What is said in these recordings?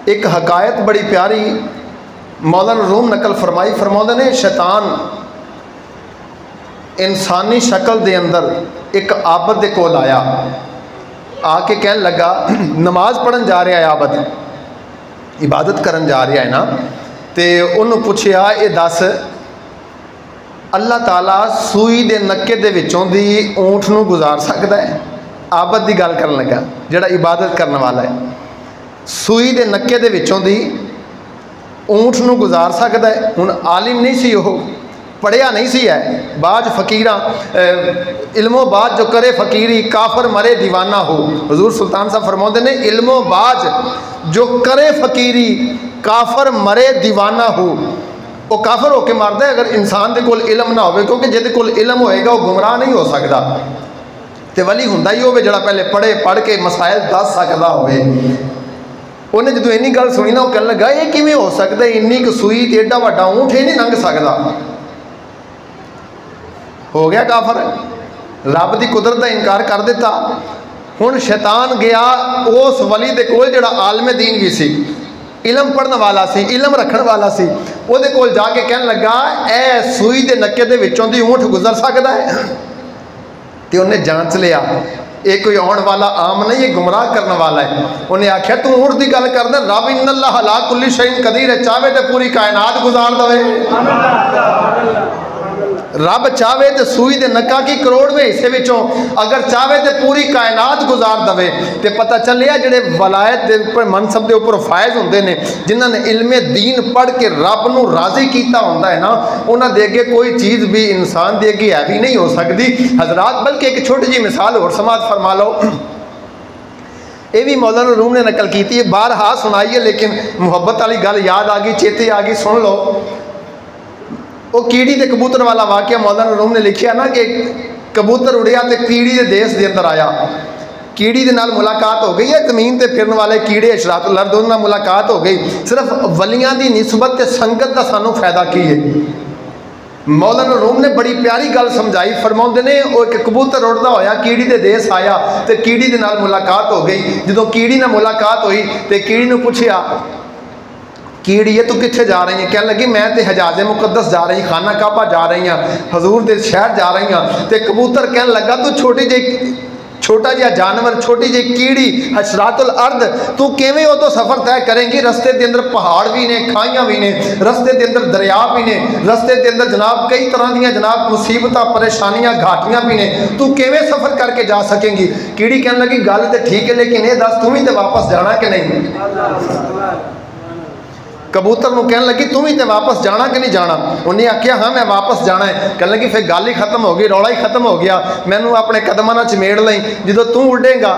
एक हकायत बड़ी प्यारी मौलाना रूम नकल फरमाई। फरमाते ने शैतान इंसानी शक्ल दे अंदर एक आबद दे कोल आया, आके कहन लगा, नमाज पढ़न जा रहा है आबद, इबादत करन जा रहा है ना, तो उन्होंने पूछया ये दस अल्लाह ताला सूई दे नक्के दे विचों दी ऊँट नूं गुजार सकता है? आबद की गल करन लगा जिहड़ा इबादत करने वाला है, सूई दे नक्के दे विचों दी ऊँट नूं गुजार सकता है? हुण आलिम नहीं सी, ओह पढ़िया नहीं सी है, बाज फकीरा इल्मो बाज जो करे फकीरी काफर मरे दीवाना हो। हुजूर सुल्तान साहब फरमाते ने इल्मो बाज जो करे फकीरी काफर मरे दीवाना हो। वो काफर होके मरदा है अगर इंसान के कोल इलम ना हो, क्योंकि जिहदे कोल इलम होएगा वो गुमराह नहीं हो सकता। तो वली हुंदा ही होवे जिहड़ा पहले पढ़ के मसाइल दस सकदा होवे। उन्हें जो इन्नी गल सुनी ना, वो कहने लगा ये किवें हो सकता है, इन्नी क सूई ते एडा वड्डा ऊँट ही नहीं लंघ सकता। हो गया काफर, रब की कुदरत का इनकार कर दिता। हुण शैतान गया उस वली दे कोल जिहड़ा आलमे दीन भी सी, इलम पढ़ने वाला सी, इलम रखने वाला सी, उहदे कोल जाके कहन लगा ए सूई दे नक्के दे विचों दी ऊँट गुजर सकता है? तो उन्हें जांच लिया, ये कोई आने वाला आम नहीं, ये गुमराह करने वाला है। उन्हें आख्या तू ऊँट की गल करदा, रब इन्नल्लाह अला कुल्ली शैइन कदीर है, चाहे तो पूरी कायनात गुजार दवे। रब चाहे तो सूई दे नक्का की करोड़वें हिस्से विचों अगर चाहे तो पूरी कायनात गुजार दवे। तो पता चलिया जिहड़े वलायत दे उपर मनसब के उपर फायज होंदे ने, जिन्होंने इल्मे दीन पढ़ के रब नूं राजी कीता होंदा है ना, उन्हां दे अगे कोई चीज़ भी इंसान दे अगे हैवी नहीं हो सकती हजरात। बल्कि एक छोटी जी मिसाल होर समाज फरमा लो, ये भी मौलाना रूम ने नकल की थी, बारहा सुनाई है लेकिन मुहब्बत वाली गल याद आ गई, चेते आ गई, सुन लो। वो कीड़ी के कबूतर वाला वाक़या मौलाना रूम ने लिखा ना कि कबूतर उड़िया तो कीड़ी के देश के अंदर आया, कीड़ी के नाल मुलाकात हो गई है, जमीन पर फिरन वाले कीड़े अशरातुल अर्द उन्हां नाल मुलाकात हो गई। सिर्फ वलियां की निस्बत ते संगत का सानू फायदा की है। मौलाना रूम ने बड़ी प्यारी गल समझाई। फरमाते ने वो एक कबूतर उड़ता होया कीड़ी के देश आया तो कीड़ी के नाल मुलाकात हो गई। जो कीड़ी नाल मुलाकात हुई तो कीड़ी ने पूछया कीड़ी है तू कित्थे जा रही है? कह लगी मैं तो हजाज मुकद्दस जा रही, खाना काबा जा रही हाँ, हजूर दे शहर जा रही हाँ। तो कबूतर कह लगा तू छोटा जिहा जानवर, छोटी जी कीड़ी हशरातुल अर्द, तू किवें वो तो सफ़र तय करेंगी? रस्ते के अंदर पहाड़ भी ने, खाइयां भी ने, रस्ते के अंदर दरिया भी ने, रस्ते के अंदर जनाब कई तरह दी जनाब मुसीबत परेशानियां घाटियां भी ने, तू किवें सफ़र करके जा सकेंगी? कीड़ी कहने लगी गल तो ठीक है लेकिन ये दस तू भी तो वापस जाना कि नहीं? कबूतर नूं कहन लगी तू भी तो वापस जाना कि नहीं जाना? उन्हें आख्या हाँ मैं वापस जाना है। कहने लगी फिर गल ही खत्म हो गई, रौला ही खत्म हो गया, मैनू अपने कदमां नाल चमेड़ लई, जो तू उड़ेगा।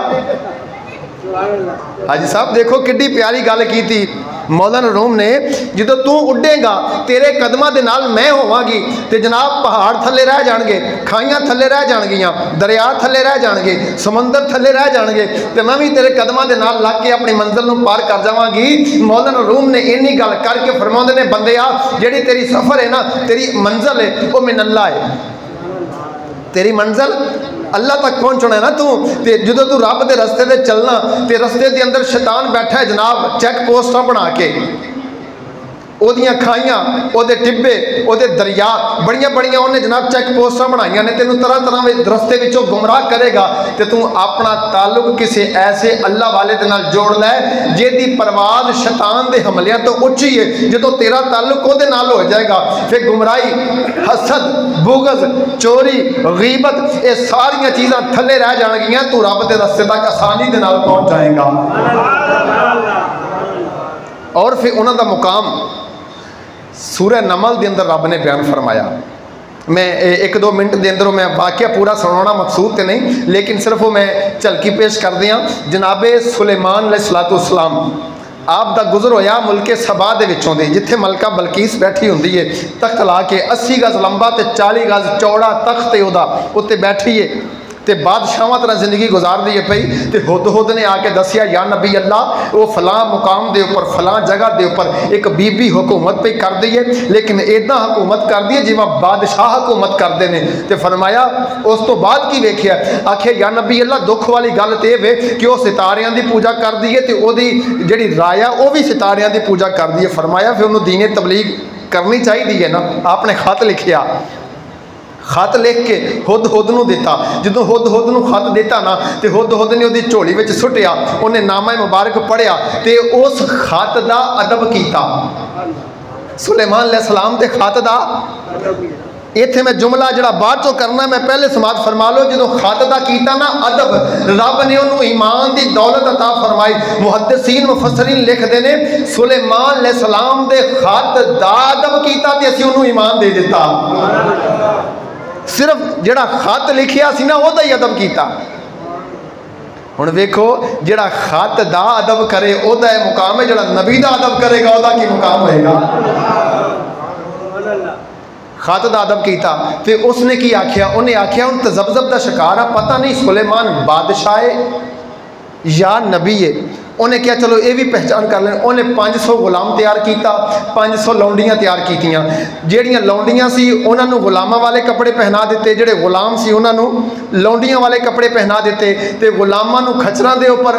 हाजी साहब देखो किड्डी प्यारी गल की थी मौलाना रूम ने, जो तू उड़ेगा तेरे कदमां दे नाल मैं होवांगी, तो जनाब पहाड़ थले रह जाणगे, खाइयां थले रह जाणगियां, दरिया थले रह जाणगे, समंदर थले रह जाणगे, तो मैं भी तेरे कदमां दे नाल लग के अपनी मंजिल नूं पार कर जावांगी। मौलाना रूम ने इन्नी गल करके फरमाउंदे ने बंदिया जिहड़ी तेरी सफ़र है ना, तेरी मंजिल है वो मिनल्लाह है, तेरी मंजिल अल्लाह तक पहुँचना है ना तू। तो जो तू रब के रस्ते से चलना, तो रस्ते के अंदर शैतान बैठा है जनाब चैक पोस्टां बना के, ओदियां खाइयां, ओदे टिब्बे, ओदे दरिया, बड़ियां बड़ियां उन्हें जनाब चैक पोस्टां बनाइयां ने, तेनों तरह तरह रस्ते विचों गुमराह करेगा। तो तू अपना ताल्लुक किसी ऐसे अल्लाह वाले दे नाल जोड़ लै जिहदी परवाज़ शैतान दे हमलियां तो उच्ची है। जो तेरा ताल्लुक उहदे नाल हो जाएगा फिर गुमराही, हसद, बुग़ज़, चोरी, गीबत ये सारियां चीज़ां थले रह जाणगियां, तू रब दे रस्ते तक आसानी दे नाल पहुँच जाएगा। और फिर उन्हां दा मुकाम सूरह नमल के अंदर रब ने बयान फरमाया। मैं एक दो मिनट के अंदर मैं वाक़या पूरा सुनाना मकसूद तो नहीं, लेकिन सिर्फ वो मैं झलकी पेश कर दियाँ। जनाबे सुलेमान अलैहिस्सलाम आप दा गुजर होया मुल्के सबा दे विचों दे, जिथे मलका बलकीस बैठी हुंदी है, तख्त ला के 80 गज लंबा तो 40 गज चौड़ा तख्त है उहदा, उत्ते बैठी है। तो बादशाह तरह जिंदगी गुजारदी है पई। तो हुद ने आके दसिया या नबी अल्लाह वो फलां मुकाम के उपर फलां जगह के उपर एक बीबी हुकूमत पे कर दी है, लेकिन इदा हुकूमत कर दी है जिवें बादशाह हुकूमत करते हैं। तो फरमाया उस तो बाद की वेख्या, आखिया या नबी अल्लाह दुख वाली गल तो यह वे कि वह सितारियां की पूजा कर दी है तो वही जी राय वह भी सितारियां की पूजा कर दी है। फरमाया फिर उन्होंने दीने तबलीग करनी चाहिए है ना। आपने खत लिखिया, खत लिख के हुद नूं दिता। जो हुद नूं खत दिता ना तो हुद ने उसकी झोली में सुटिया, उन्हें नामा मुबारक पढ़िया तो उस खत का अदब किया। सुलेमान अलैहिस्सलाम के खत का इत्थे मैं जुमला जड़ा बाद चो करना मैं पहले समात फरमा लो। जो खत का किया ना अदब, रब ने उन्होंने ईमान की दौलत अता फरमाई। मुहद्दिसीन मुफस्सरीन लिखते हैं सुलेमान अलैहिस्सलाम के खत का अदब किया तो असीं उन्होंने ईमान दे दिता। सिर्फ जड़ा खत लिखिया सी ना वह ही अदब किया। हुण वेखो जड़ा खत का अदब करे वह मुकाम है, जड़ा नबी का अदब करेगा वह की मुकाम होएगा। खत का अदब किया तो उसने की आख्या, उन्हें आख्या हूँ तजब्जब का शिकार है, पता नहीं सुलेमान बादशाह है या नबी है। उन्हें क्या चलो ये भी पहचान कर लें। उन्हें 500 गुलाम तैयार किया, 500 लौंडियाँ तैयार कीतियां। ਜਿਹੜੀਆਂ लौंडियां सी उन्होंने गुलामां वाले कपड़े पहना दिते, ਜਿਹੜੇ गुलाम सी उन्होंने लौंडियां वाले कपड़े पहना दिते ते गुलामां नूं खच्चरां दे उपर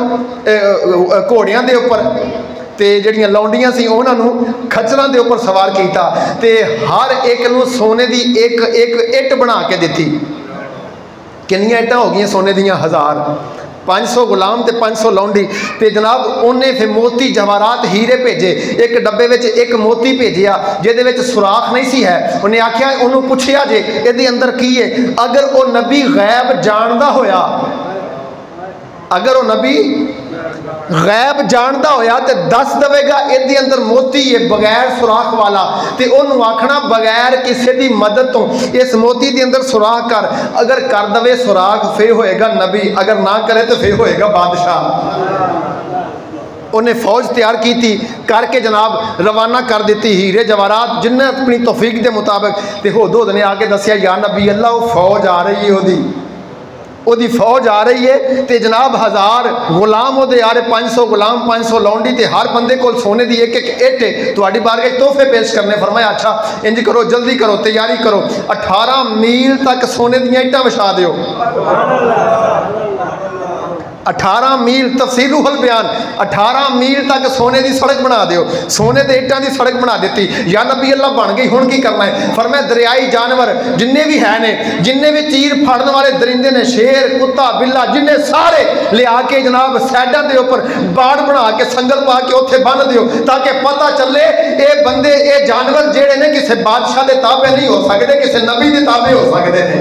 घोड़ियां दे उपर ते ਜਿਹੜੀਆਂ लौंडियां सी उन्होंने खच्चरां दे उपर सवार किया ते हर एक नूं सोने दी एक एक इट बना के दिती। कितनियां इट्टां हो गई सोने दियां 1000। 500 गुलाम ते 500 लौंडी ते जनाब उन्हें फिर मोती जवाहरात हीरे भेजे। एक डब्बे में एक मोती भेजिया जिहदे विच सुराख नहीं सी है। उन्हें आख्या उन्होंने पुछया जे इहदे अंदर की है। अगर वो नबी गैब जानदा होया, अगर वो नबी गैब जानता होया तो दस देगा इहदे अंदर मोती है बगैर सुराख वाला, तो उन्होंने आखना बगैर किसी की मदद तो इस मोती के अंदर सुराख कर। अगर कर दवे सुराख फिर होएगा नबी, अगर ना करे तो फिर होएगा बादशाह। उन्हें फौज तैयार की थी करके जनाब रवाना कर दी हीरे जवाहरात जिन्हें अपनी तौफीक के मुताबिक। तो हुद ने आके दसिया या नबी अल्लाह वो फौज आ रही है, ओदी फौज आ रही है तो जनाब 1000 गुलाम वो आ रहे, 500 गुलाम 500 लौंडी ते हर बंदे को सोने की एक एक इट है थोड़ी बारगाह तोहफे पेश करने। फरमाया अच्छा इंज करो जल्दी करो तैयारी करो, 18 मील तक सोने दी इट्टां विछा दियो। 18 मील तफसीलुल बयान 18 मील तक सोने की सड़क बना दियो। सोने के इट्टां की सड़क बना दी। या नबी अल्लाह बन गई, हुण की करना है। फरमाया दरियाई जानवर जिन्ने भी है ने, जिन्ने भी चीर फाड़न वाले दरिंदे ने, शेर कुत्ता बिल्ला जिन्ने सारे लिया के जनाब साइडों के उपर बाड़ बना के संगल पा के उत्थे बन दियो ताकि पता चले ये बंदे ये जानवर जेड़े ने किसी बादशाह के ताबे नहीं हो सकते, किसी नबी के ताबे हो सकते हैं।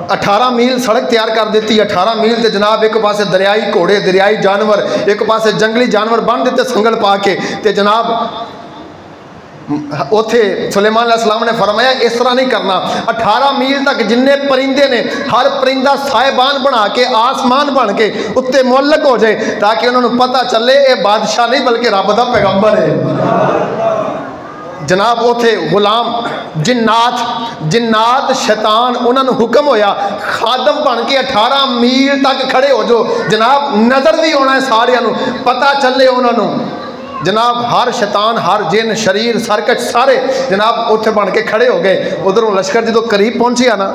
अठारह मील सड़क तैयार कर दी। 18 मील से जनाब एक पासे दरियाई घोड़े दरियाई जानवर, एक पासे जंगली जानवर बन दिते संगल पा के। ते जनाब उथे सुलेमान अलैहिस्सलाम ने फरमाया इस तरह नहीं करना। 18 मील तक जिन्ने परिंदे ने हर परिंदा साहिबान बना के आसमान बन के उत्ते मुअल्लक हो जाए ताकि उन्होंने पता चले ये बादशाह नहीं बल्कि रब दा पैगंबर है। जनाब उथे गुलाम जिन्नात शैतान उन्होंने हुक्म होया खादम बन के 18 मील तक खड़े हो जो। जनाब नज़र भी होना है सारिया पता चले उन्होंने। जनाब हर शैतान हर जिन शरीर सरकच सारे जनाब उत्थे बन के खड़े हो गए। उधरों लश्कर जो करीब पहुंचिया ना,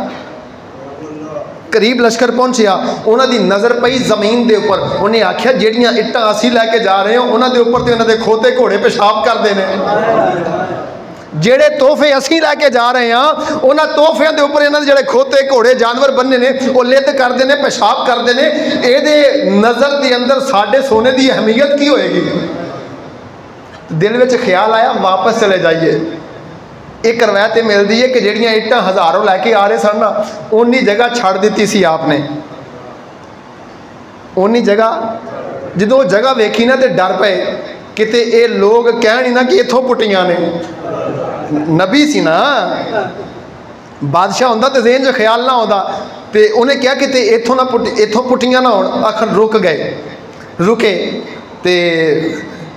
करीब लश्कर पहुंचिया उन्होंने नज़र पई जमीन के उपर। उन्हें आख्या ਜਿਹੜੀਆਂ इट्टां असी लैके जा रहे हो उन्होंने उपर तो उन्होंने खोते घोड़े पेशाब करते हैं। ਜਿਹੜੇ ਤੋਹਫੇ ਅਸੀਂ ਲੈ ਕੇ ਜਾ ਰਹੇ ਹਾਂ ਉਹਨਾਂ ਤੋਹਫਿਆਂ ਦੇ ਉੱਪਰ ਇਹਨਾਂ ਦੇ ਜਿਹੜੇ ਖੋਤੇ ਘੋੜੇ ਜਾਨਵਰ ਬੰਨੇ ਨੇ ਉਹ ਲਿੱਦ ਕਰਦੇ ਨੇ पेशाब ਕਰਦੇ ਨੇ। ਇਹਦੇ ਨਜ਼ਰ ਦੇ ਅੰਦਰ ਸਾਡੇ ਸੋਨੇ ਦੀ ਅਹਿਮੀਅਤ ਕੀ ਹੋਏਗੀ। दिल में ख्याल आया वापस चले जाइए। एक रवायत मिलती है कि ਜਿਹੜੀਆਂ इट्टां हज़ारों लैके आ रहे सन ना उन्नी जगह छड़ दी सी आपने। उन्नी जगह जो जगह वेखी ना तो डर पे किते ये लोग कहण ही ना कि इत्थों पुट्टियां ने। नबी सी ना बादशाह होंदा तो ज़हन च ख्याल ना आता तो उन्हें क्या कि इथों ना इथों पुट्टियां ना हो, आखिर रुके तो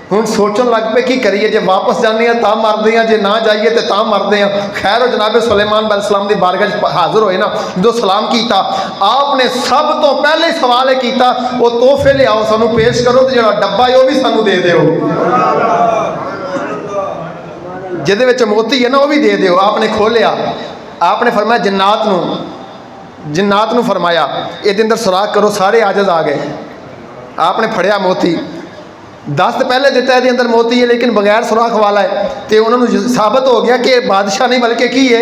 हुण सोचन लग पे की करिए, जे वापस जाने तो मरते हैं, जे ना जाइए तो मरते हैं। खैर वो जनाब सुलेमान अलैहिस्सलाम की बारगाह हाजिर होए ना, जो सलाम किया आपने सब तो पहले सवाल किया वो तोहफे लियाओ सानू पेश करो, तो जो डब्बा है वह भी सानू दे दो, जिहदे मोती है ना वह भी दे दो। आपने खोलिया, आपने फरमाया जिन्नात नू फरमाया ये अंदर सुराख करो, सारे आजज आ गए। आपने फड़िया मोती, 10 तो पहले दिता है अंदर मोती है लेकिन बगैर सुराख वाला है, तो उन्होंने साबित हो गया कि बादशाह नहीं बल्कि की है,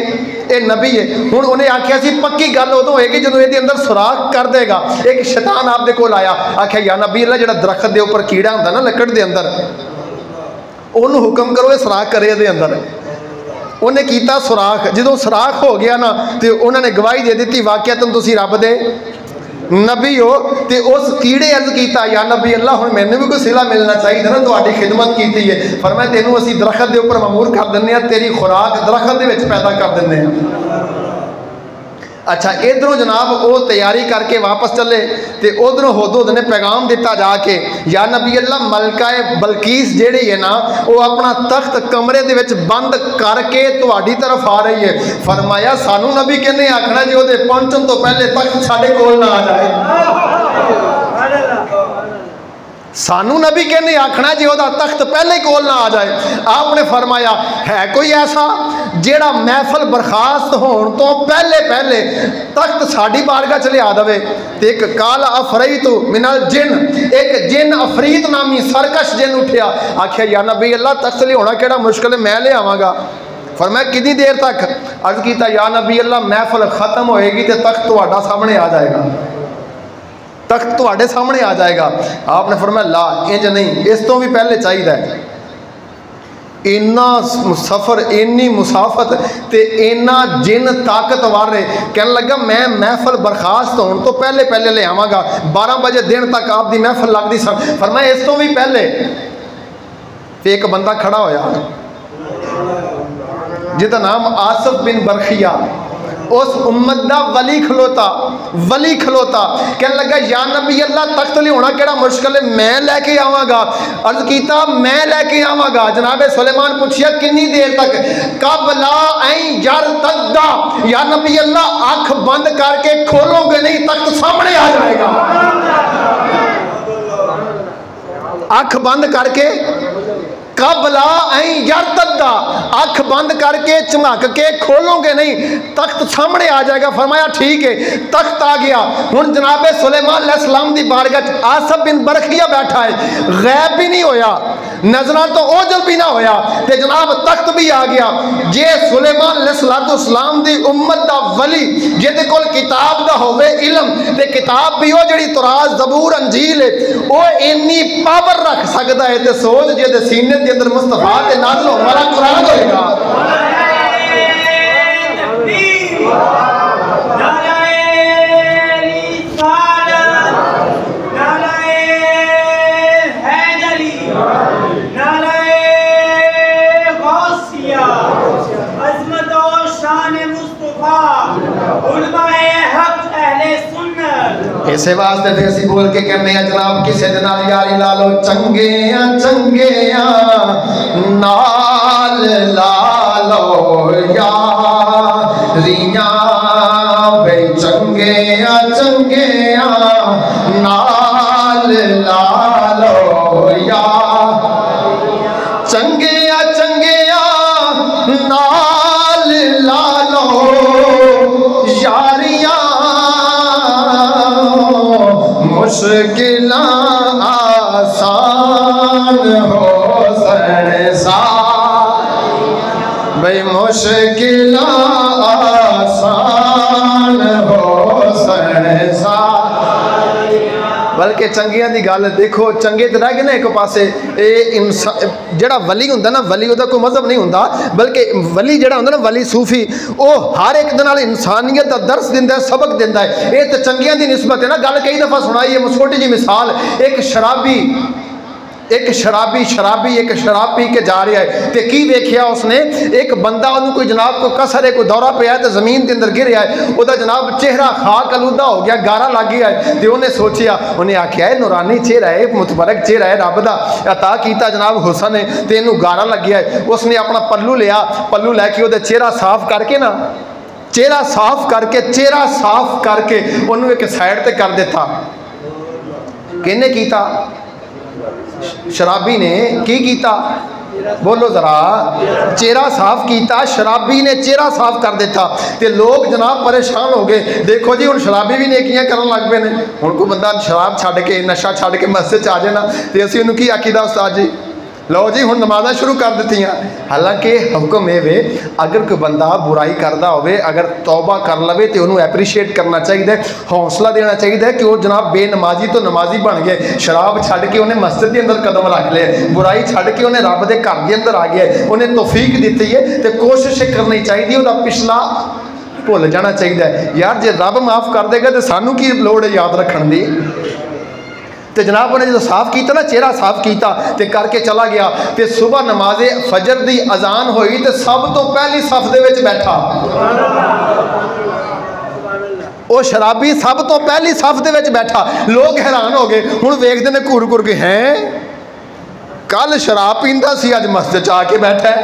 ये नबी है। हुण उन्हें आख्या सी पक्की गल उदों होएगी जो ये अंदर सुराख कर देगा। एक शैतान आपके कोल आया, आख्या या नबी अल्लाह जो दरख्त के उपर कीड़ा होंदा ना लकड़ के अंदर, उन्होंने हुक्म करो ये सुराख करे ये अंदर। उन्हें किया सुराख, जो सुराख हो गया ना तो उन्होंने गवाही दे दी वाकया तुम रब दे नबी हो। तो उस कीड़े अर्ज किया या नबी अल्लाह हुण मैनू भी कोई सिला मिलना चाहिए ना, तुहाडी खिदमत की है। फरमाया तेनों असीं दरख्त के उपर ममूर कर दिंदे हां, तेरी खुराक दरख्त दे विच पैदा कर दिंदे हां। अच्छा इधरों जनाब वो तैयारी करके वापस चले, तो उधरों हुदहुद ने पैगाम दिता जाके या नबी अल्लाह मलकाए बलकीस जेड़ी है ना वो अपना तख्त कमरे दे विच बंद करके तुहाडी तरफ आ रही है। फरमाया सानू नबी कहने आखना जी वो पहुंचन तो पहले तख्त साडे कोल ना आ जाए, सानू नबी कहने आखना जी वह तख्त पहले कोल ना आ जाए। आपने फरमाया है कोई ऐसा जेड़ा महफल बरखास्त होने तो पहले तख्त साड़ी बारगाह च लिया दे। तो एक काला अफरीत मिनल जिन, एक जिन अफरीत नामी सरकश जिन उठिया, आखिया या नबी अल्लाह तख्त लिया केड़ा मुश्किल है, मैं ले आवांगा। फरमाया कितनी देर तक? अर्ज किया या नबी अल्लाह महफल खत्म होएगी तो तख्त तुहाडा सामने आ जाएगा, तख्त तुहाडे सामने आ जाएगा। आपने फरमाया ला इंज नहीं, इस तो भी पहले चाहिए। इन्ना सफ़र, इन्नी मुसाफत ते इन्ना जिन ताकतवर है, कहने लगा मैं महफल बर्खास्त होने तो पहले ले आवांगा। 12 बजे दिन तक आपकी महफल लगती सन। फरमाया इस तो भी पहले। एक बंदा खड़ा होया जिसका नाम आसिफ बिन बरखिया, उस उम्मत का वली खलोता कहने लगा या नबी अल्लाह तख्त लिया केड़ा मुश्किल है, मैं लैके आवांगा। अर्ज किया मैं लैके आवांगा। जनाबे सुलेमान पूछिया कितनी देर तक? कबला ऐ यार तद्दा, या नबी अल्लाह अख बंद करके खोलोगे नहीं तख्त सामने आ जाएगा, अख बंद करके कबला यार तद्दा, अख बंद करके झमक के खोलोगे नहीं तख्त सामने आ जाएगा। फरमाया ठीक है, तख्त आ गया। हुण जनाबे सुलेमान अलैहिस्सलाम दी बारगाह आसिफ बिन बरखिया बैठा है, गैब भी नहीं होया, नजरां तो ओझल भी ना होया, ते जनाब तख्त भी आ गया। जे सुलेमान अलैहिस्सलाम दी उम्मत दा वली जिहदे कोल किताब दा होवे इल्म, ते किताब भी ओ जिहड़ी तौरात ज़बूर अंजील है ओ इन्नी पावर रख सकदा है, ते सोच जिहदे सीने के अंदर मुस्तफा के नाज़िल होने वाला कुरान होएगा। इसे वास्ते फिर असी बोल के कहने जनाब किसी दे नाल यारी ला लो, चंगे नाल ला लो यारियां बे, चंगे नाल ला लो यार, चंगे नाल ला लो यारियां, मुश्किल आसान हो भाई, मुश्किल आसान हो बल्कि चंगिया की गल देखो, चंगे तो रह गए ना एक पासे। इंसान जड़ा वली होंदा ना, वली उहदा कोई मजहब नहीं होंदा, बल्कि वली जड़ा होंदा ना वली सूफी, वो हर एक दे नाल इंसानियत का दर्स दिंदा है, सबक दिंदा है। ये तो चंगिया की निस्बत है ना। गल कई दफ़ा सुनाई है, छोटी जी मिसाल, एक शराबी एक शराबी एक शराब पी के जा रहा है तो की वेख्या उसने, एक बंदा उन्होंने कोई जनाब को कसर है, कोई दौरा पिया तो जमीन के अंदर गिर है, वह जनाब चेहरा खाक आलूदा हो गया, गारा लग गया है। तो उन्हें सोचिया, उन्हें आख्या है नूरानी चेहरा है, मुतबरक चेहरा है, रब का अता किया जनाब हुसन है, तो इनू गारा लग गया है। उसने अपना पल्लू लिया, पल्लू लैके वो चेहरा साफ करके ना, चेहरा साफ करके उन्होंने एक साइड पर कर दिता। किने कीता? शराबी ने की कीता? बोलो जरा, चेहरा साफ किया, शराबी ने चेहरा साफ कर दिता। तो लोग जनाब परेशान हो गए, देखो जी हुण शराबी भी नेकियां करन लग पे ने। हुण कोई बंदा शराब छड्ड के नशा छड्ड के मस्जिद आ जाए ना, तो असीं उहनूं की आखीदा उस्ताद जी लो जी हुण नमाज़ां शुरू कर दित्तियां। हालांकि हुक्म ये वे, अगर कोई बंदा बुराई करता होवे, अगर तौबा कर लवे तो उन्होंने एप्रीशिएट करना चाहिए, हौसला देना चाहिए कि वो जनाब बेनमाजी तो नमाजी बन गए। शराब छड्ड के उन्हें मस्जिद के अंदर कदम रख लिया, बुराई छड्ड के उन्हें रब के घर के अंदर आ गया, उन्हें तौफीक दी है, तो कोशिश करनी चाहिए वह पिछला भुल जाना चाहिए। यार जे रब माफ़ कर देगा तो सानू की लोड़ है याद रखने की। तो जनाब उन्हें जो साफ किया ना, चेहरा साफ किया तो करके चला गया। तो सुबह नमाजे फजर की अजान हुई तो सब तो पहली सफ दे विच बैठा वो शराबी, सब तो पहली सफ दे विच बैठा। लोग हैरान हो गए, हुण वेखदे ने घूर घूर के, हैं कल शराब पींदा सी, अज मस्जिद आके बैठा है।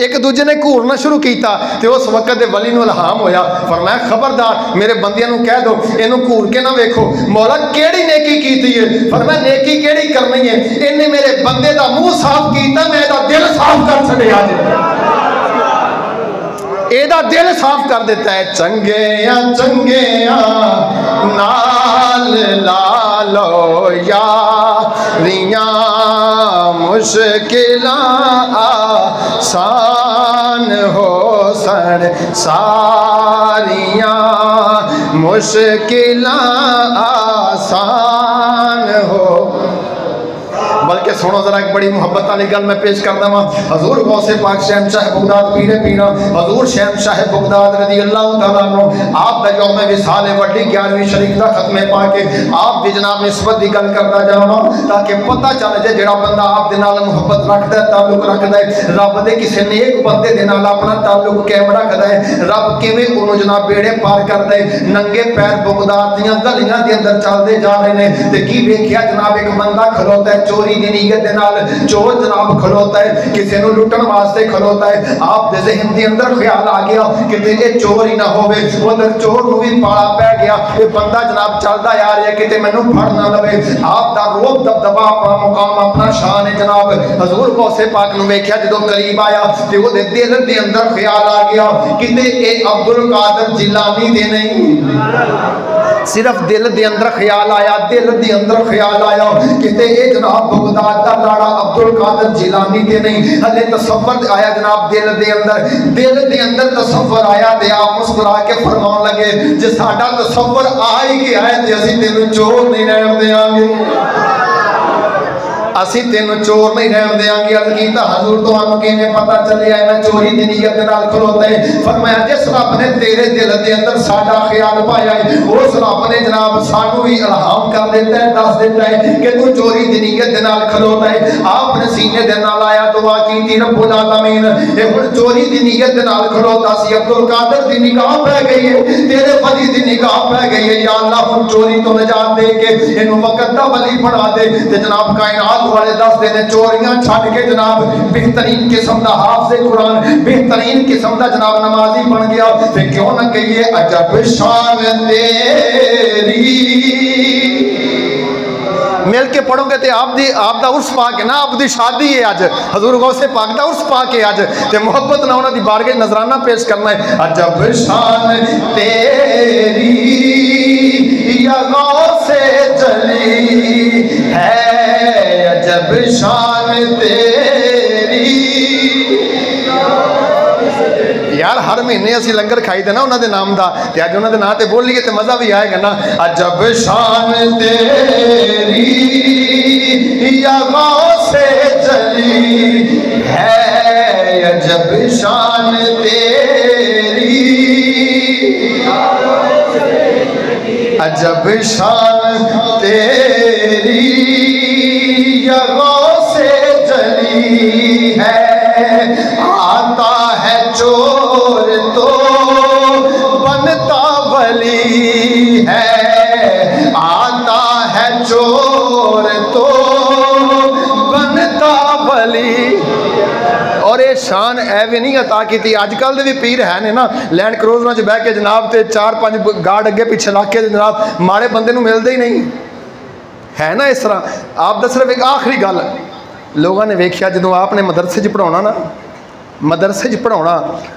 एक दूजे ने घूरना शुरू किया तो उस वक्त के वली नूं इल्हाम होया, फरमाया खबरदार मेरे बंदियां नूं कह दो इनू घूर के ना वेखो, मौला केड़ी नेकी कीती है। फरमाया नेकी केड़ी करनी है, इन्हें मेरे बंदे का मुंह साफ किया, मैं इहदा दिल साफ कर छड्डिया एदा दिल साफ कर देता है। चंगे नाल लालो यारियां, मुश्किलां आसान हो सन सारियां, मुश्किलां आसान हो। बल्कि सुनो जरा, एक बड़ी मुहब्बत वाली गल मैं पेश करदा वां। हजूर गौसे पाक शहनशाह बगदाद पीरे पीरा हजूर शहनशाह बगदाद रज़ी अल्लाह तआला अन्हु, आप दा यौम विसाल वड्डी 11वीं शरीफ दा खत्मे पाके आप दी जनाब निस्बत दी गल करदा जावां, ताकि पता चल जाए जेड़ा बंदा आप दे नाल मुहब्बत रखदा है, ताल्लुक रखदा है, रब दे किसी नेक बंदे दे नाल अपना ताल्लुक कायम रखदा है, रब किवें उहनूं जनाब बेड़े पार करदा है। नंगे पैर बगदाद दीयां गलियां दे अंदर चलदे जा रहे ने, ते की वेखिया जनाब एक बंदा खलोता है चोरी दी नीयत दे नाल। चोर जनाब खलोता है, किसी को लुटन वास्ते खलोता है। आप दे ज़हन दे अंदर ख्याल आ गया कि ये चोर ही ना होवे, उधर चोर नूं भी पाला पै गया, ये बंदा जनाब चलदा आ रहा है कि मैनू फड़ ना लवे। आप दा रोब दबदबा अपना मुकाम अपना शान है जनाब। हजूर गौसे पाक नूं वेख्या जदों करीब आया तो वो दिल दे अंदर ख्याल आ गया कि ये अब्दुल कादर जिलानी दे नहीं, सिर्फ दिल दे अंदर ख्याल आया, दिल दे अंदर ख्याल आया कि ये जनाब बगदाद दा लाड़ा अब्दुल कादर जिलानी दे नहीं। हले तसव्वुर आया जनाब दिल दे अंदर तसव्वुर आया ते आप मुस्कुरा के फरमान लगे, जे साडा तसव्वुर आ ही गया है ते असीं तेनू चोर नहीं रहन देंगे, असीं तेनू चोर नहीं रहन देंगे। अर्ज कीता हजूर तुहानू किवें पता चलिया मैं चोरी दी नीयत दे नाल खलोता है। फरमाया जिस रब ने तेरे दिल दे अंदर साडा ख्याल पाया है, उस रब ने जनाब सानू भी इल्हाम कर देता है, दस देता है कि तू चोरी दी नीयत दे नाल खलोता है। आपने सीने दे नाल आया दुआ कीती, रब्बुल आलमीन ये हुण चोरी दी नीयत दे नाल खलोता सी, अब्दुल कादर दी निगाह पै गई है, तेरे वली दी निगाह पै गई है, या अल्लाह हुण चोरी तो निजात दे के इनू वक्त दा वली बना दे। ते जनाब कायनात वाले दस दिन चोरियां छड़ के जनाब बेहतरीन किस्म का हाफिज़ कुरान, बेहतरीन किस्म का जनाब नमाजी बन गया। फिर क्यों न कहिए अजब शान तेरी, मिल के पढ़ोगे तो आप दा उर्स पाक है ना, आप दी शादी है अज, हजूर गौसे पाक दा उर्स पाक है अज, ते मोहब्बत ना उन्हां दी बारगाह नजराना पेश करना है। अजब शान तेरी या गौसे जली है, अजब शान तेरी। यार हर महीने असीं लंगर खाई दे ना उन्हां दे नाम दा, ते अज उन्हां दे नाम ते बोलीए ते मज़ा भी आएगा ना। अजब शान तेरी या गौसे जली है, अजब शान तेरी, अजब शान तेरी या गौसे जली है, आता है चोर तो बनता वली है, आता है चोर तो बनता वली। और ये शान एवं नहीं अता की थी। अजकल के भी पीर है ने ना, लैंड क्रूजर च बह के जनाब ते 4-5 गार्ड अगे पिछे ला के जनाब माड़े बंदे नूं मिलते ही नहीं है ना। इस तरह आप दस सिर्फ एक आखिरी गल, लोगों ने वेख्या जो आपने मदरसे च पढ़ाना ना, मदरसे च पढ़ाना,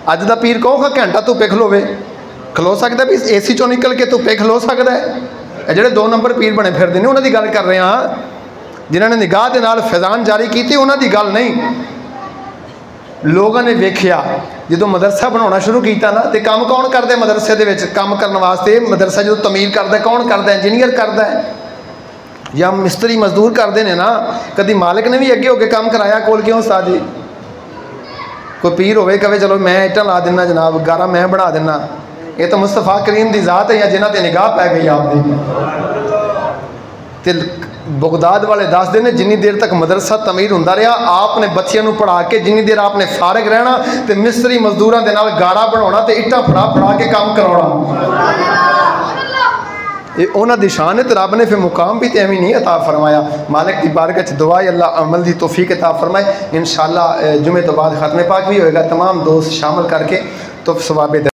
अज का पीर कहोगा घंटा धुप्पे खलो सकता भी AC चों निकल के धुप्पे खलो सकता है। जोड़े 2 नंबर पीर बने फिरते हैं उन्होंने गल कर रहे हाँ, जिन्होंने निगाह के नाल फैजान जारी की उन्होंने गल नहीं। लोगों ने वेख्या जो मदरसा बनाना शुरू किया ना, तो काम कौन करता है मदरसे के काम करने वास्ते? मदरसा जो तमीर करता कौन करता है? इंजीनियर करता है या मिस्त्री मजदूर करते हैं ना। कभी मालिक ने भी अगे होकर काम कराया कोल क्यों उस्ताद जी? कोई पीर होवे कहे चलो मैं इट्टां ला देना जनाब, गारा मैं बना देना। ये तो मुस्तफा करीम की जात है या जिन्हों पर निगाह पै गई आपकी। बगदाद वाले दसते हैं जिनी देर तक मदरसा तमीर होंदा रहा, आपने बच्चों को पढ़ा के जिनी देर आपने फारग रहना तो मिस्त्री मजदूरों के नाल गारा बनाना तो इट्टां फड़ा के काम करवाना। ये उन्होंने दी शान है, तो रब ने फिर मुकाम भी तो एवं नहीं अता फरमाया। मालिक की बारगाह च दुआ अल्लाह अमल की तौफीक अता फरमाए। इंशाअल्लाह जुमे तो बाद खत्मे पाक भी होएगा, तमाम दोस्त शामिल करके तो सवाबे